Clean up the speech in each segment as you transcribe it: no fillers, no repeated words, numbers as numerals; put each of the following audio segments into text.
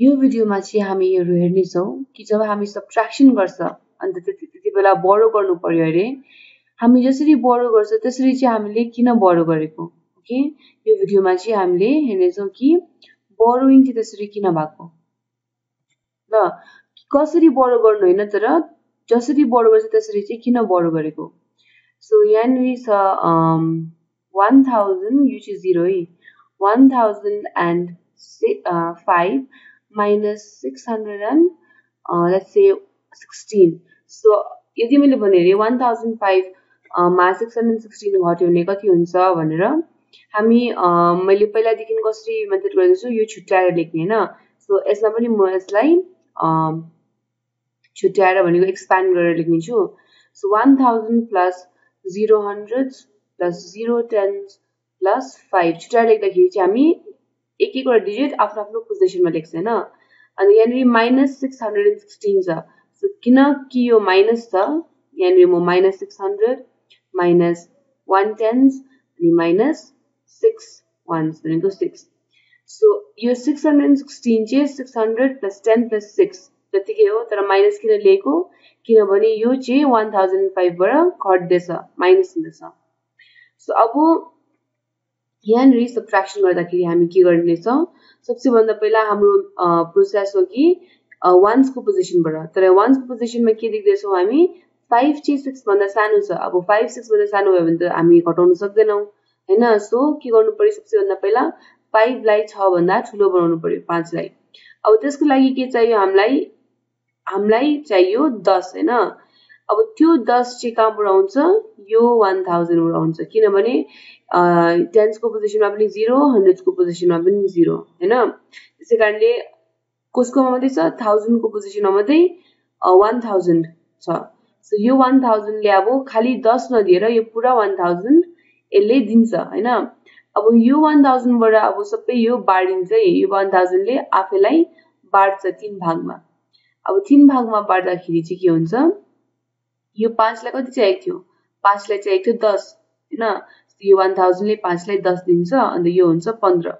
यो भिडियोमा चाहिँ हामी यो हेर्नेछौँ कि जब हामी सब्ट्र्याक्सन गर्छ अन्त त्यति बेला बढो गर्नु पर्यो अरे हामी जसरी बढो गर्छ त्यसरी चाहिँ हामीले किन बढो गरेको ओके यो भिडियोमा चाहिँ हामीले हेर्नेछौँ कि बढोइङ चाहिँ त्यसरी किन भएको ल कसरी बढो गर्नु होइन तर जसरी बढो गर्छ त्यसरी चाहिँ किन बढो गरेको सो यहाँनिर छ 1000 यो चाहिँ 0 है 1005 minus 600 and let's say 16 so यदि मैले भने 1005 मा 616 घट्यो भने कति हुन्छ भनेर हामी मैले पहिलादेखि कसरी मेथड गर्दैछु यो छुट्याएर लेख्ने हैन सो यसमा पनि म यसलाई छुट्याएर भनेको एक्सपान्ड गरेर लेख्नेछु so 1000 plus 0 hundreds plus 0 tens plus 5 छुट्याएर लेख्दाखेरि चाहिँ हामी एक एकवटा डिजिट आफ्नो आफ्नो पोजिसनमा लेख्छ हैन अनि यहाँनिर -616 छ सो किन कि यो माइनस छ यहाँनिर म -600 minus 1 tens अनि -6 ones भनेको 6 सो यो 616 चाहिँ 600 plus 10 plus 6 जतिकै हो तर माइनस किन लिएको किनभने यो चाहिँ 1005 बाट घट्दैछ माइनस हुँदैछ सो अब यहाँनिर सब्ट्र्याक्सन गर्दाखेरि हामी के गर्नेछौँ सबसे भन्दा पहिला हाम्रो प्रोसेस हो कि वन्स को पोजिसनबाट तर वन्स को पोजिसनमा के देख्दैछौँ हामी 5 चाहिँ 6 भन्दा सानो छ अब 5 6 भन्दा सानो भयो भने त हामी घटाउन सक्दैनौँ हैन सो के गर्नु पर्यो सबसे भन्दा पहिला 5 लाई 6 भन्दा ठुलो बनाउनु पर्यो 5 लाई अब त्यसको लागि के चाहियो हामीलाई चाहियो 10 हैन अब त्यो 10 चाहिँ कहाँबाट आउँछ यो 1000 बाट आउँछ किनभने टेन्स को पोजिसनमा पनि 0 हन्ड्रेड्स को पोजिसनमा पनि 0 हैन त्यसैकारणले कसकोमा मात्रै छ 1000 को पोजिसनमा मात्रै 1000 छ सो यो 1000 ले अब खाली 10 नदिएर यो पुरा 1000 यसले दिन्छ हैन अब यो 1000 बाट अब सबै यो बाडिन्छ यो 1000 ले आफैलाई बाड्छ 3 भागमा अब 3 भागमा बाड्दाखेरि चाहिँ के हुन्छ यो 5 लाई कति चाहिएको थियो 5 लाई चाहिएको थियो 10 हैन यो 1000 ले 5 लाई 10 दिन्छ अनि यो हुन्छ 15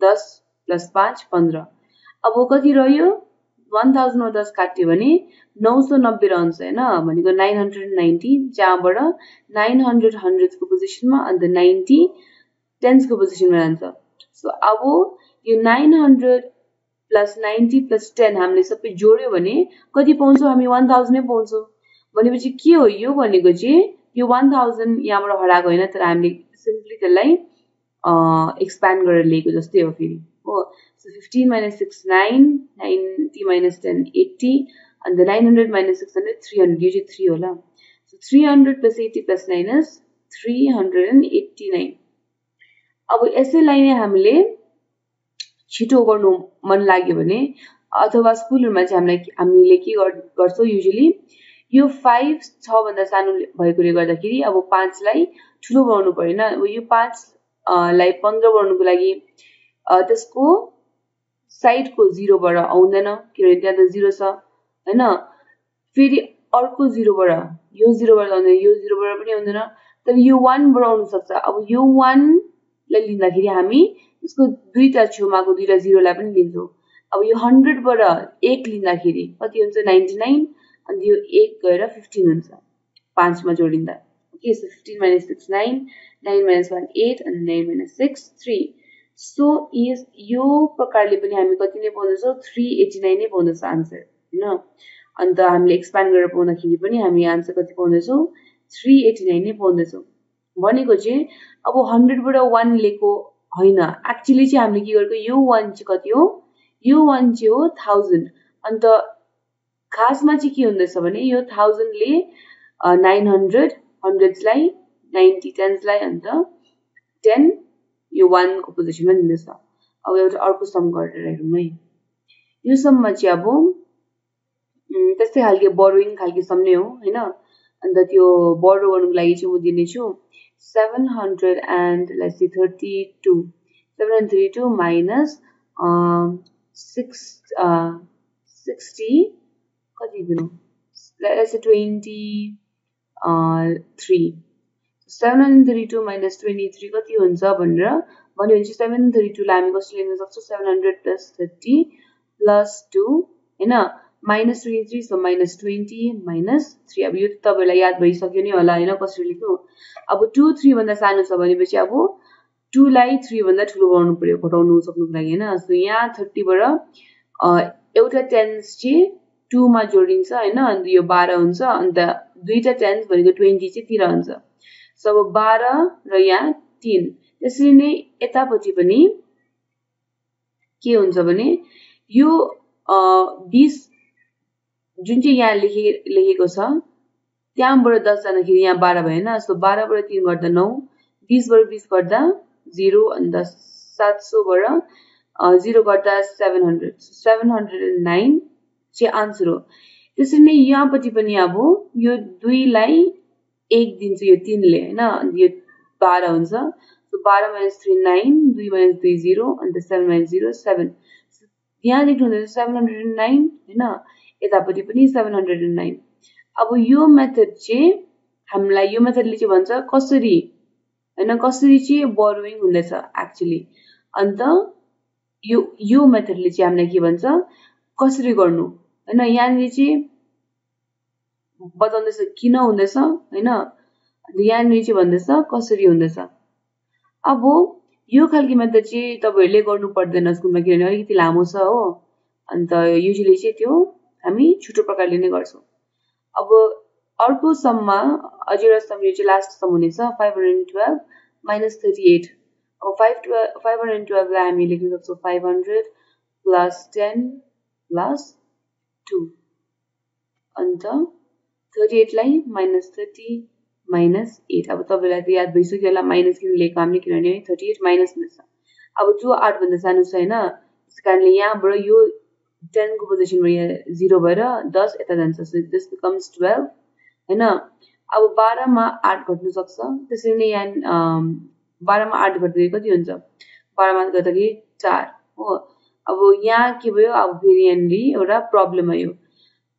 10 plus 5 15 अब कति रह्यो 1000 मा 10 काट्यो भने 990 रहन्छ हैन भनेको 990 जहाँबाट 900 हन्ड्रेड्स को पोजिसनमा अन्त 90 टेन्स को पोजिसनमा जान्छ सो अब यो 900 plus 90 plus 10 हामीले सबै जोड्यो भने कति पाउँछौँ हामी 1000 नै पाउँछौँ भनेपछि के हो यो भनेको चाहिँ यो 1000 यहाँबाट हराएको हैन तर हामीले सिम्पली त्यसलाई एक्सपान्ड गरेर लिएको जस्तै हो फेरि हो so 15 minus 6 9 90 minus 10 80 and the 900 minus 600 300 यो चाहिँ 3 होला so 300 plus 80 plus 9 is 389 अब यसैलाई नै हामीले छिटो गर्नु मन लाग्यो भने अथवा स्कुलहरुमा चाहिँ हामीले के गर्छौं युजुअली यो 5 6 भन्दा सानो भएकोले गर्दाखेरि अब 5 लाई ठुलो बनाउनु पर्दैन अब यो 5 लाई 15 बनाउनुको लागि त्यसको साइडको 0 बाट आउँदैन किनभने त्यहाँ त 0 छ हैन फेरि अर्को 0 बाट यो 0 बाट आउँदैन यो 0 बाट पनि आउँदैन तर यो 1 बाट आउन सक्छ अब यो 1 लाई लिँदाखेरि हामी यसको दुईटा छेउमाको दुईटा 0 लाई पनि लिन्छौं अब यो 100 बाट 1 लिँदाखेरि कति हुन्छ 99 अनि यो 1 गएर 15 हुन्छ 5 मा जोडिँदा okay so 15 minus 6 9 9 minus 1 8 and 9 minus 6 3 so यो प्रकारले पनि हामी कति नै पाउँदैछौं 389 नै पाउँदैछ आन्सर हैन अन्त हामीले एक्सपान्ड गरेर पाउँदाखेरि पनि हामी आन्सर कति पाउँदैछौं 389 नै पाउँदैछौं भनेको चाहिँ अब 100 बाट 1 लिएको हैन एक्चुअली चाहिँ हामीले के गरेको यो 1 चाहिँ कति हो यो 1 चाहिँ हो 1000 अन्त खासमा चाहिँ के हुँदैछ भने यो 1000 ले 900 हन्ड्रेड्स लाई 90 टेन्स लाई अन्त 10 यो 1 को पोजिसनमा दिँदैछ अब एउटा अर्को सम गरेर हेरौँ है यो सममा चाहिँ अब त्यस्तै खालके बोरोइङ खालके सम नै हो हैन अन्त त्यो बोरो गर्नुको लागि चाहिँ म दिनेछु 700 and let's say 32 732 minus 60 कति दिनु let's say 23 732 minus 23 कति हुन्छ भनेर भन्यो भने चाहिँ 732 लाई हामी कसरी लेख्न सक्छौं 700 plus 30 प्लस 2 हैन माइनस 23 सो माइनस 20 माइनस 3 अब यो तपाईलाई याद भइसक्यो नि होला हैन कसरी लेख्नु अब 2 3 भन्दा सानो छ भनेपछि अब 2 लाई 3 भन्दा ठुलो बनाउनु पर्यो घटाउनु सक्नुको लागि हैन सो यहाँ 30 बाट एउटा टेन्स चाहिँ 2 मा जोडिन्छ हैन अनि यो 12 हुन्छ अन्त दुईटा टेन्स भनेको 20 चाहिँ तिर हुन्छ सो अब 12 र यहाँ 3 त्यसरी नै यतापटि पनि के हुन्छ भने यो 20 जुन चाहिँ यहाँ लेखेको छ त्यहाँबाट 10 जाँदाखेरि यहाँ 12 भएन सो 12 बाट 3 गर्दा 9 20 बाट 20 गर्दा 0 अन्त 700 बाट 0 गर्दा 700 709 चाहिँ आन्सर हो त्यसरी नै यहाँपट्टि पनि अब यो 2 लाई 1 दिन्छ यो 3 ले हैन यो 12 हुन्छ सो 12 - 3 9 2 - 2 0 अन्त 7 - 0 7 यहाँ लेख्नुहुन्छ 709 हैन यतापट्टि पनि 709 अब यो मेथड चाहिँ हामीलाई यो मेथडले चाहिँ भन्छ कसरी हैन कसरी चाहिँ बोरोइङ हुँदैछ एक्चुअली अन्त यो मेथडले चाहिँ हामीलाई के भन्छ कसरी गर्नु हैन यहाँनिर चाहिँ बताउँदैछ किन हुँदैछ हैन यहाँनिर चाहिँ भन्दैछ कसरी हुँदैछ अब यो खालको मेथड चाहिँ तपाईहरुले गर्नु पर्दैन स्कुलमा किनभने अलिकति लामो छ हो अन्त युजुअली चाहिँ त्यो हामी छुटो प्रकारले नै गर्छौं अब अर्को सममा अझै एउटा सम यो चाहिँ लास्ट सम हुनेछ 512 - 38 अब 512 लाई हामी लेख्न सक्छौं 500 + 10 + 2 अन्त 38 लाई -30 -8 अब तपाईलाई त याद भइसक्यो होला माइनस किन लेखेको हामीले किनभने 38 माइनस हुँदैछ अब जो 8 भन्दा सानो छ हैन त्यसकारणले यहाँबाट यो 10 को पोजिसनमा यहाँ 0 भएर 10 यता जान्छ सो दिस बिकम्स 12 हैन अब 12 मा 8 घट्नु सक्छ त्यसैले नै यहाँ 12 मा 8 घट्दाखेरि कति हुन्छ 12 मा गर्दाखेरि 4 हो अब यहाँ के भयो अब फेरि यहाँनिर एउटा प्रब्लम आयो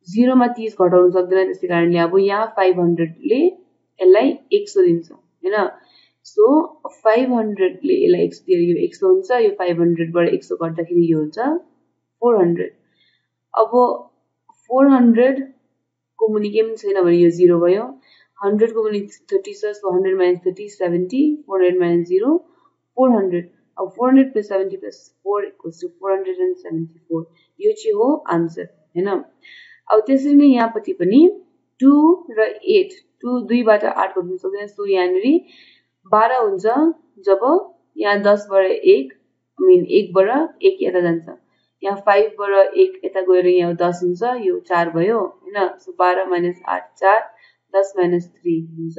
0 मा 30 घटाउन सक्दैन त्यसैकारणले अब यहाँ 500 ले यसलाई 100 दिन्छ हैन सो 500 ले यसलाई 100 दिएर यो 100 हुन्छ यो 500 बाट 100 गर्दाखेरि यो हुन्छ 400 अब 400 को मुनि के पनि छैन भने यो 0 भयो 100 को मुनि 30 छ सो 100 - 30 70 400 - 0 400 अब 400 + 70 + 4 = 474 यो चाहिँ हो आन्सर हैन अब त्यसरी नै यहाँपट्टि पनि 2 र 8 2 2 बाट 8 गर्नु सक्दैन सो यहाँनिर 12 हुन्छ जब यहाँ 10 बाट 1 1 बाट 1 यता जान्छ यहाँ 5 बाट 1 यता गएर यहाँ 10 हुन्छ यो 4 भयो हैन सो 12 - 8 4 10 - 3 हुन्छ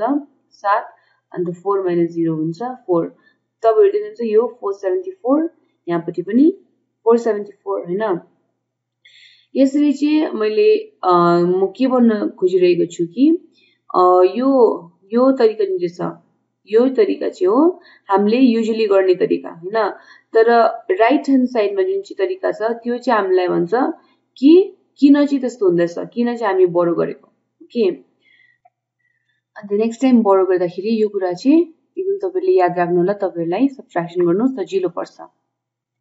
7 अन्त 4 - 0 हुन्छ 4 तपाईहरुले देख्नुहुन्छ यो 474 यहाँपट्टि पनि 474 हैन यसरी चाहिँ मैले म के भन्न खोजिरहेको छु कि यो तरिका जुन चाहिँ छ यो तरिका चाहिँ हो हामीले युजुअली गर्ने तरिका हैन तर राइट ह्यान्ड साइडमा जुन चाहिँ तरिका छ त्यो चाहिँ हामीलाई भन्छ कि किन चाहिँ त्यस्तो हुँदैछ किन चाहिँ हामी बोरो गरेको ओके अन्त नेक्स्ट टाइम बोरो गर्दाखेरि यो कुरा चाहिँ एकदम तपाईले याद राख्नु होला तपाईलाई सब्ट्र्याक्सन गर्नु सजिलो पर्छ